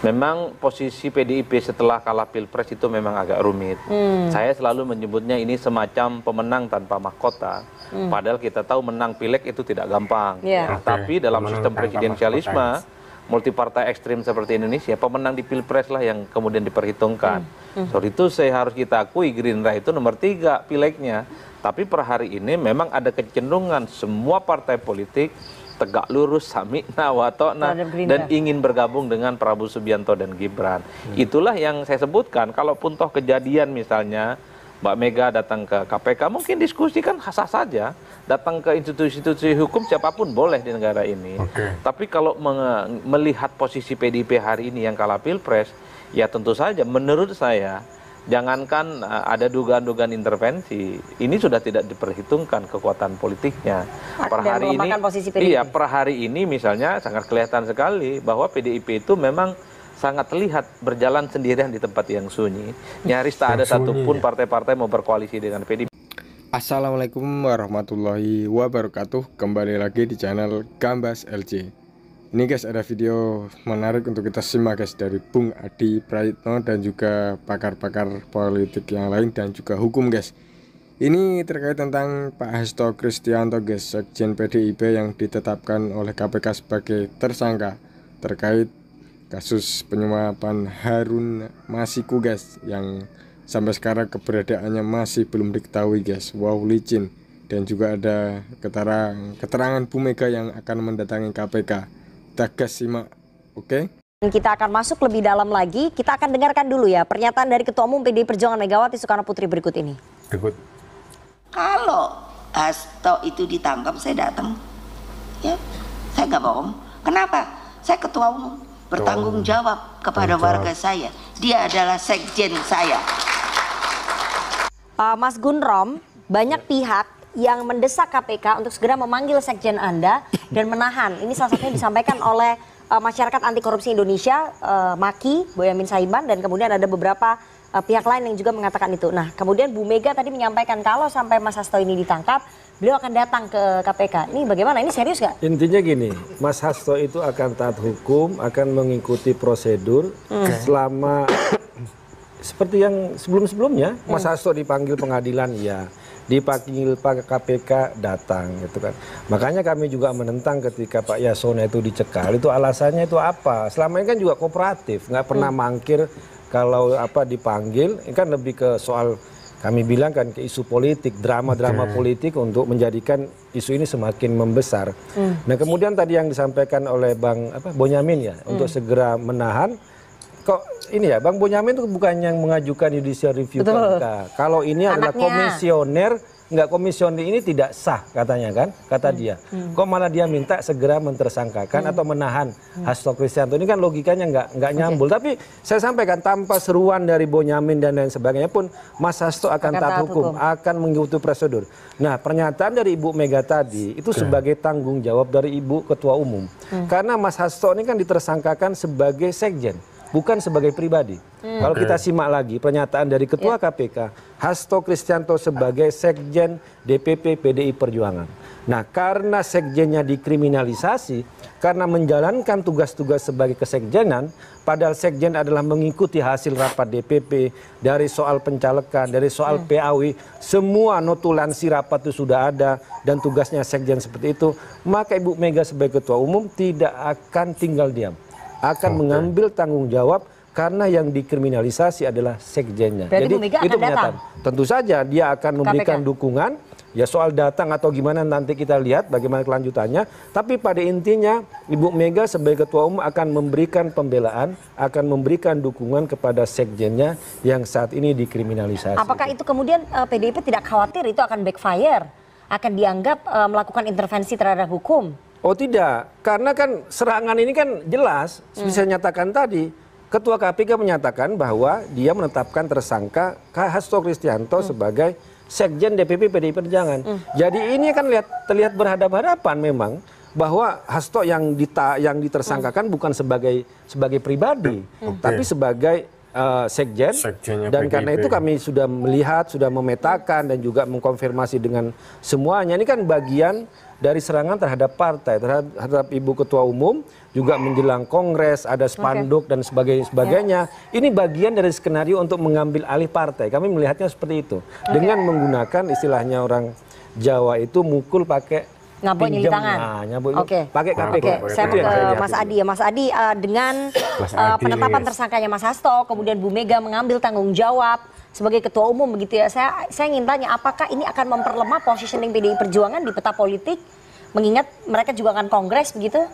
Memang posisi PDIP setelah kalah Pilpres itu memang agak rumit. Saya selalu menyebutnya ini semacam pemenang tanpa mahkota. Padahal kita tahu menang pileg itu tidak gampang. Tapi dalam sistem presidensialisme, multipartai ekstrim seperti Indonesia, pemenang di Pilpres lah yang kemudian diperhitungkan. Soal itu harus kita akui Gerindra itu nomor 3 pilegnya. Tapi per hari ini memang ada kecenderungan semua partai politik tegak lurus, samikna, watokna, dan ingin bergabung dengan Prabowo Subianto dan Gibran. Itulah yang saya sebutkan, kalaupun toh kejadian misalnya Mbak Mega datang ke KPK, mungkin diskusi kan sah saja, datang ke institusi-institusi hukum siapapun boleh di negara ini. Tapi kalau melihat posisi PDIP hari ini yang kalah Pilpres, ya tentu saja menurut saya, jangankan ada dugaan-dugaan intervensi, ini sudah tidak diperhitungkan kekuatan politiknya. Per hari ini, iya, per hari ini misalnya sangat kelihatan sekali bahwa PDIP itu memang sangat terlihat berjalan sendirian di tempat yang sunyi. Nyaris tak ada satupun partai-partai mau berkoalisi dengan PDIP. Assalamualaikum warahmatullahi wabarakatuh. Kembali lagi di channel Gambas LC. Ini guys, ada video menarik untuk kita simak guys, dari Bung Adi Praitno dan juga pakar-pakar politik yang lain dan juga hukum guys. Ini terkait tentang Pak Hasto Kristianto guys, Sekjen PDIP yang ditetapkan oleh KPK sebagai tersangka terkait kasus penyuapan Harun Masiku guys, yang sampai sekarang keberadaannya masih belum diketahui guys. Wow, licin. Dan juga ada keterangan Bu Mega yang akan mendatangi KPK. Kita gas simak, oke? Kita akan masuk lebih dalam lagi. Kita akan dengarkan dulu ya pernyataan dari Ketua Umum PDI Perjuangan Megawati Soekarno Putri berikut ini. Kalau Hasto itu ditangkap, saya datang. Ya, saya nggak bohong. Kenapa? Saya Ketua Umum, bertanggung jawab kepada warga saya. Dia adalah sekjen saya. Mas Gunrom, banyak pihak yang mendesak KPK untuk segera memanggil sekjen Anda dan menahan. Ini salah satunya disampaikan oleh Masyarakat Anti Korupsi Indonesia, MAKI, Boyamin Saiman, dan kemudian ada beberapa pihak lain yang juga mengatakan itu. Nah, kemudian Bu Mega tadi menyampaikan kalau sampai Mas Hasto ini ditangkap, beliau akan datang ke KPK. Ini bagaimana? Ini serius nggak? Intinya gini, Mas Hasto itu akan taat hukum, akan mengikuti prosedur selama seperti yang sebelum-sebelumnya. Mas Hasto dipanggil pengadilan, ya. Dipanggil Pak KPK datang gitu kan. Makanya kami juga menentang ketika Pak Yasona itu dicekal. Itu alasannya itu apa? Selama ini kan juga kooperatif, nggak pernah mangkir kalau apa dipanggil. Ini kan lebih ke soal, kami bilang kan, ke isu politik, drama-drama politik untuk menjadikan isu ini semakin membesar. Nah, kemudian tadi yang disampaikan oleh Bang Bonyamin ya, untuk segera menahan. Kok ini ya, Bang Bonyamin itu bukan yang mengajukan judicial review ke MK. Kalau ini adalah komisioner, enggak, komisioner ini tidak sah katanya kan, kata dia. Kok malah dia minta segera mentersangkakan atau menahan Hasto Kristianto. Ini kan logikanya enggak nyambul. Tapi saya sampaikan, tanpa seruan dari Bonyamin dan lain sebagainya pun Mas Hasto akan taat hukum, akan mengikuti prosedur. Nah, pernyataan dari Ibu Mega tadi itu sebagai tanggung jawab dari Ibu Ketua Umum. Karena Mas Hasto ini kan ditersangkakan sebagai sekjen, bukan sebagai pribadi. Kalau kita simak lagi pernyataan dari Ketua KPK, Hasto Kristianto sebagai Sekjen DPP PDI Perjuangan. Nah, karena sekjennya dikriminalisasi, karena menjalankan tugas-tugas sebagai kesekjenan, padahal sekjen adalah mengikuti hasil rapat DPP, dari soal pencalekan, dari soal PAW, semua notulansi rapat itu sudah ada, dan tugasnya sekjen seperti itu, maka Ibu Mega sebagai Ketua Umum tidak akan tinggal diam, akan mengambil tanggung jawab, karena yang dikriminalisasi adalah sekjennya. Berarti jadi Bu Mega itu akan datang? Tentu saja dia akan memberikan KPK. dukungan. Ya, soal datang atau gimana nanti kita lihat bagaimana kelanjutannya. Tapi pada intinya Ibu Mega sebagai Ketua Umum akan memberikan pembelaan, akan memberikan dukungan kepada sekjennya yang saat ini dikriminalisasi. Apakah itu kemudian PDIP tidak khawatir itu akan backfire, akan dianggap melakukan intervensi terhadap hukum? Oh tidak, karena kan serangan ini kan jelas, bisa nyatakan tadi. Ketua KPK menyatakan bahwa dia menetapkan tersangka Hasto Kristianto sebagai Sekjen DPP PDI Perjuangan. Jadi ini kan terlihat berhadapan-hadapan memang, bahwa Hasto yang ditersangkakan bukan sebagai pribadi, tapi sebagai sekjen dan karena itu kami sudah melihat, sudah memetakan dan juga mengkonfirmasi dengan semuanya. Ini kan bagian dari serangan terhadap partai, terhadap Ibu Ketua Umum, juga menjelang Kongres, ada spanduk dan sebagainya. Ini bagian dari skenario untuk mengambil alih partai. Kami melihatnya seperti itu. Dengan menggunakan istilahnya orang Jawa itu mukul pakai ngabuk nyili tangan. Pakai KPK. Saya mau ke Mas Adi ya. Mas Adi, dengan penetapan tersangkanya Mas Hasto, kemudian Bu Mega mengambil tanggung jawab sebagai ketua umum begitu ya. Saya ingin tanya, apakah ini akan memperlemah positioning PDI Perjuangan di peta politik, mengingat mereka juga akan kongres begitu?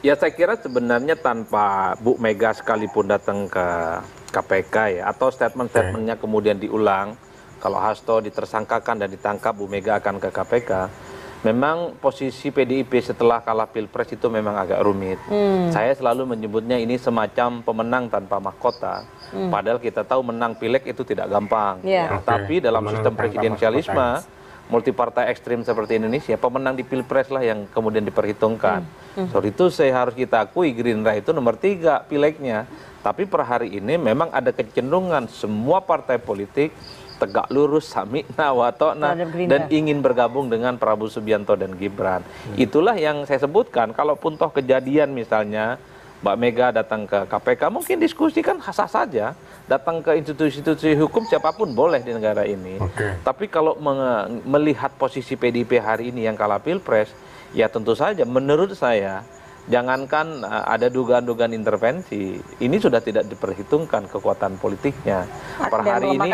Ya saya kira sebenarnya tanpa Bu Mega sekalipun datang ke KPK ya, atau statement-statementnya kemudian diulang, kalau Hasto ditersangkakan dan ditangkap, Bu Mega akan ke KPK. Memang posisi PDIP setelah kalah Pilpres itu memang agak rumit. Saya selalu menyebutnya ini semacam pemenang tanpa mahkota. Padahal kita tahu menang pileg itu tidak gampang. Tapi dalam sistem presidensialisme, multipartai ekstrim seperti Indonesia, pemenang di Pilpres lah yang kemudian diperhitungkan. Soal itu saya harus kita akui Gerindra itu nomor 3 pilegnya. Tapi per hari ini memang ada kecenderungan semua partai politik tegak lurus, sami'na wa ta'na, dan ingin bergabung dengan Prabowo Subianto dan Gibran. Itulah yang saya sebutkan, kalaupun toh kejadian misalnya Mbak Mega datang ke KPK, mungkin diskusi kan sah saja, datang ke institusi-institusi hukum siapapun boleh di negara ini. Tapi kalau melihat posisi PDIP hari ini yang kalah Pilpres, ya tentu saja menurut saya, jangankan ada dugaan-dugaan intervensi, ini sudah tidak diperhitungkan kekuatan politiknya. Per hari ini,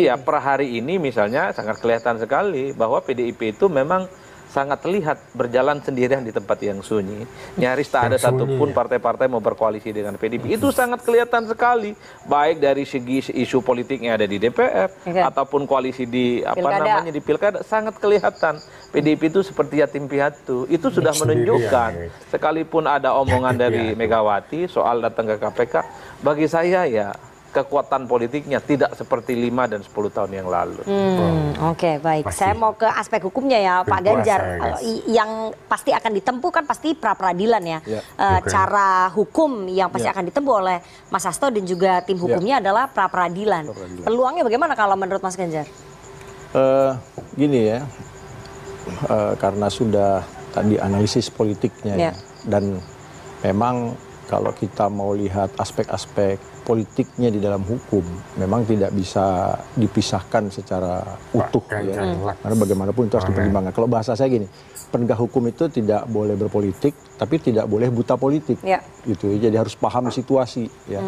iya, per hari ini misalnya sangat kelihatan sekali bahwa PDIP itu memang sangat terlihat berjalan sendirian di tempat yang sunyi. Nyaris tak ada satupun partai-partai mau berkoalisi dengan PDIP. Itu sangat kelihatan sekali, baik dari segi isu politiknya ada di DPR ataupun koalisi di di Pilkada, sangat kelihatan. PDIP itu seperti yatim piatu. Itu sudah menunjukkan, sekalipun ada omongan dari Megawati soal datang ke KPK, bagi saya ya kekuatan politiknya tidak seperti 5 dan 10 tahun yang lalu. Oke, baik. Saya mau ke aspek hukumnya ya, Pak Ganjar. Yang pasti akan ditempuh kan pasti pra-peradilan ya. Cara hukum yang pasti akan ditempuh oleh Mas Hasto dan juga tim hukumnya adalah pra-peradilan. Peluangnya bagaimana kalau menurut Mas Ganjar? Gini ya, karena sudah tadi analisis politiknya ya, dan memang kalau kita mau lihat aspek-aspek politiknya di dalam hukum, memang tidak bisa dipisahkan secara utuh ya. Karena bagaimanapun itu harus dipertimbangkan. Kalau bahasa saya gini, penegak hukum itu tidak boleh berpolitik, tapi tidak boleh buta politik. Gitu. Jadi harus paham situasi ya.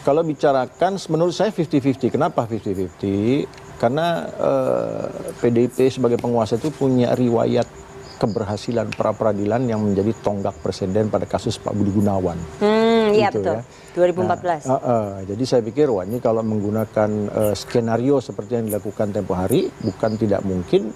Kalau bicarakan menurut saya 50-50. Kenapa 50-50? Karena PDIP sebagai penguasa itu punya riwayat keberhasilan pra-peradilan yang menjadi tonggak presiden pada kasus Pak Budi Gunawan. Iya gitu, betul, ya. 2014. Jadi saya pikir wah ini kalau menggunakan skenario seperti yang dilakukan tempo hari, bukan tidak mungkin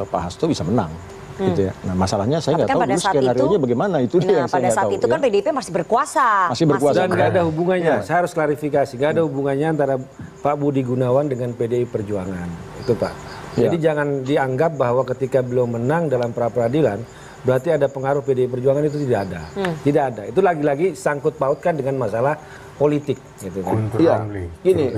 Pak Hasto bisa menang. Gitu ya. Nah masalahnya saya nggak tahu dulu skenario-nya bagaimana, itu dia yang saya nggak tahu. Pada saat itu kan PDIP masih berkuasa. Masih berkuasa. Dan nggak ada hubungannya, saya harus klarifikasi, nggak ada hubungannya antara Pak Budi Gunawan dengan PDI Perjuangan. Itu Pak. Jadi jangan dianggap bahwa ketika beliau menang dalam pra-peradilan berarti ada pengaruh PDI Perjuangan, itu tidak ada. Tidak ada. Itu lagi-lagi sangkut pautkan dengan masalah politik gitu kan. Gini,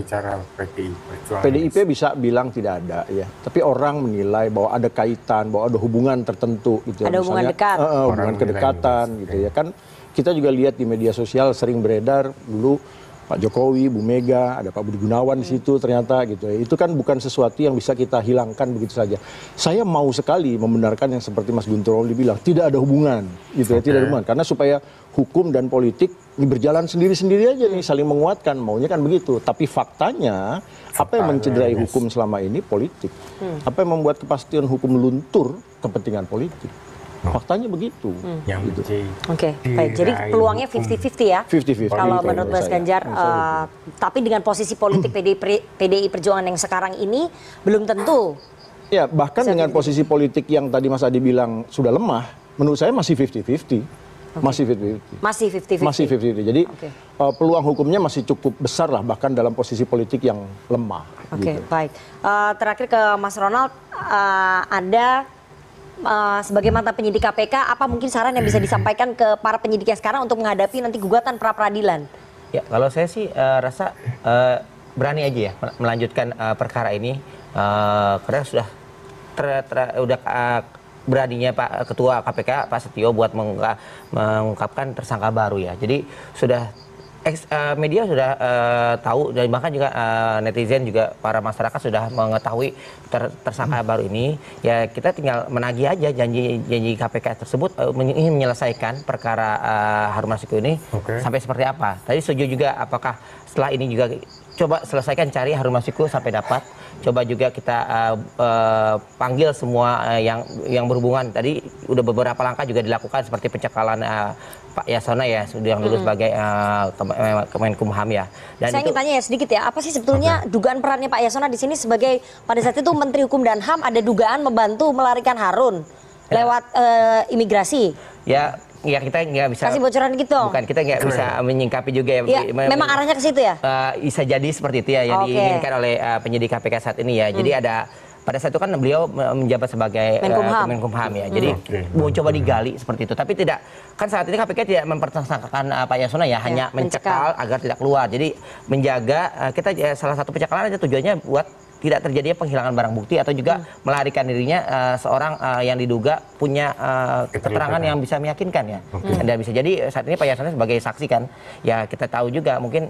PDIP bisa bilang tidak ada ya. Tapi orang menilai bahwa ada kaitan, bahwa ada hubungan tertentu gitu. Ada hubungan dekat. Hubungan kedekatan gitu ya. Kan kita juga lihat di media sosial sering beredar dulu Pak Jokowi, Bu Mega, ada Pak Budi Gunawan di situ ternyata gitu ya. Itu kan bukan sesuatu yang bisa kita hilangkan begitu saja. Saya mau sekali membenarkan yang seperti Mas Guntur Omli bilang, tidak ada hubungan gitu ya, tidak ada hubungan. Karena supaya hukum dan politik ini berjalan sendiri-sendiri aja nih, saling menguatkan, maunya kan begitu. Tapi faktanya, apa yang mencederai hukum selama ini politik. Apa yang membuat kepastian hukum luntur, kepentingan politik. Faktanya begitu. Oke, baik. Jadi peluangnya 50-50 ya. 50-50. Kalau menurut Mas Ganjar, tapi dengan posisi politik PDI Perjuangan yang sekarang ini belum tentu. Ya, bahkan dengan posisi politik yang tadi Mas Adi bilang sudah lemah, menurut saya masih 50-50. Masih 50-50. Masih 50-50. Masih 50-50. Jadi peluang hukumnya masih cukup besar lah, bahkan dalam posisi politik yang lemah. Oke, baik. Terakhir ke Mas Ronald, Anda sebagai mantan penyidik KPK, apa mungkin saran yang bisa disampaikan ke para penyidik yang sekarang untuk menghadapi nanti gugatan pra-peradilan Ya, kalau saya sih rasa berani aja ya melanjutkan perkara ini karena sudah beraninya Pak Ketua KPK Pak Setio buat mengungkapkan tersangka baru ya. Jadi sudah media sudah tahu dan bahkan juga netizen juga para masyarakat sudah mengetahui tersangka baru ini. Ya kita tinggal menagih aja janji KPK tersebut ingin menyelesaikan perkara Harun Masiku ini sampai seperti apa. Tadi setuju juga apakah setelah ini juga coba selesaikan cari Harun Masiku sampai dapat. Coba juga kita panggil semua yang berhubungan. Tadi udah beberapa langkah juga dilakukan seperti pencekalan Pak Yasona ya yang dulu sebagai Kemenkumham ya. Dan saya ingin tanya ya sedikit ya, apa sih sebetulnya dugaan perannya Pak Yasona di sini sebagai pada saat itu Menteri Hukum dan HAM, ada dugaan membantu melarikan Harun lewat imigrasi? Ya kita nggak bisa kasih bocoran gitu. Bukan, kita nggak bisa menyingkapi juga ya. Memang arahnya ke situ ya. Bisa jadi seperti itu ya yang diinginkan oleh penyidik KPK saat ini ya. Jadi ada pada saat itu kan beliau menjabat sebagai Menkumham ya. Jadi mau coba digali seperti itu. Tapi tidak, kan saat ini KPK tidak mempertersangkakan Pak Yasona ya, hanya mencekal agar tidak keluar. Jadi menjaga kita salah satu pencekalan aja tujuannya buat tidak terjadinya penghilangan barang bukti atau juga melarikan dirinya seorang yang diduga punya keterangan yang bisa meyakinkan ya. Dan bisa jadi saat ini Pak Yasona sebagai saksi kan, ya kita tahu juga mungkin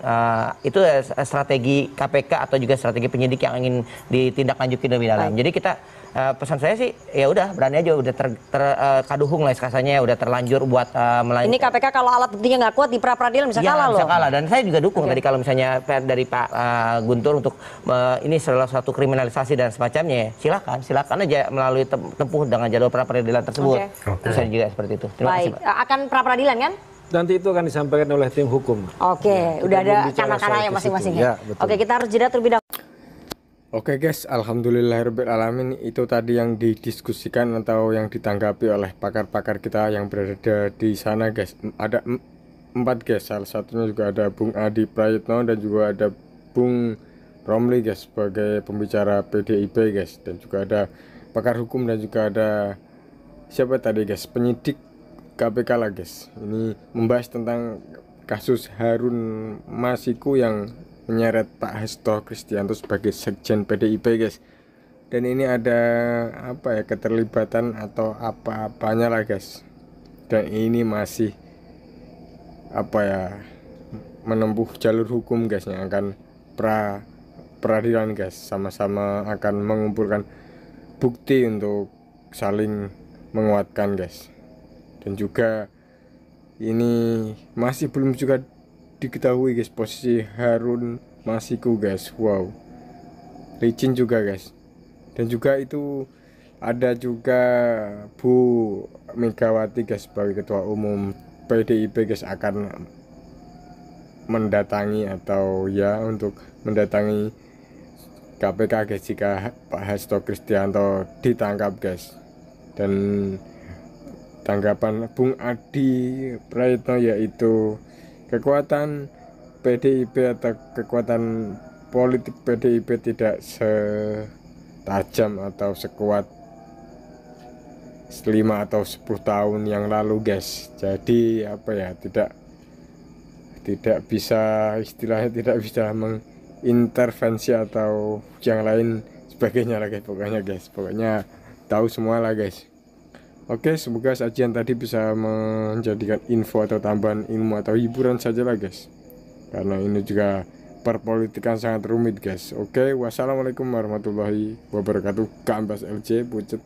itu strategi KPK atau juga strategi penyidik yang ingin ditindaklanjuti lebih dalam. Jadi kita pesan saya sih ya udah berani aja, udah terkaduhung lah kasarnya, udah terlanjur buat melanjutkan. Ini KPK kalau alat buktinya nggak kuat di pra peradilan bisa kalah loh. Bisa kalah, dan saya juga dukung tadi kalau misalnya dari Pak Guntur untuk ini salah satu kriminalisasi dan semacamnya, silakan aja melalui tempuh dengan jalur pra peradilan tersebut. Bisa juga seperti itu. Terima kasih, Pak. Akan pra peradilan kan? Nanti itu akan disampaikan oleh tim hukum. Udah ada kana-kananya masing-masing ya. Kita harus jeda terlebih dahulu. Oke guys, alhamdulillahirrahmanirrahim, itu tadi yang didiskusikan atau yang ditanggapi oleh pakar-pakar kita yang berada di sana guys. Ada 4 guys, salah satunya juga ada Bung Adi Prayitno dan juga ada Bung Romli guys sebagai pembicara PDIP guys, dan juga ada pakar hukum dan juga ada siapa tadi guys, penyidik KPK lah guys. Ini membahas tentang kasus Harun Masiku yang menyeret Pak Hasto Kristianto sebagai sekjen PDIP guys. Dan ini ada apa ya, keterlibatan atau apa-apanya lah guys. Dan ini masih apa ya, menempuh jalur hukum guys, yang akan peradilan guys, sama-sama akan mengumpulkan bukti untuk saling menguatkan guys. Dan juga ini masih belum juga diketahui guys posisi Harun Masiku guys. Wow, licin juga guys. Dan juga itu ada juga Bu Megawati guys sebagai ketua umum PDIP guys akan mendatangi atau ya untuk mendatangi KPK guys jika Pak Hasto Kristianto ditangkap guys. Dan tanggapan Bung Adi Prayitno yaitu kekuatan PDIP atau kekuatan politik PDIP tidak setajam atau sekuat 5 atau 10 tahun yang lalu guys. Jadi apa ya, tidak bisa, istilahnya tidak bisa mengintervensi atau yang lain sebagainya lah guys. Pokoknya tahu semua lah guys. Oke, semoga sajian tadi bisa menjadikan info atau tambahan ilmu atau hiburan saja lah guys, karena ini juga perpolitikan sangat rumit guys. Oke, wassalamualaikum warahmatullahi wabarakatuh. Gambas LC Pucet.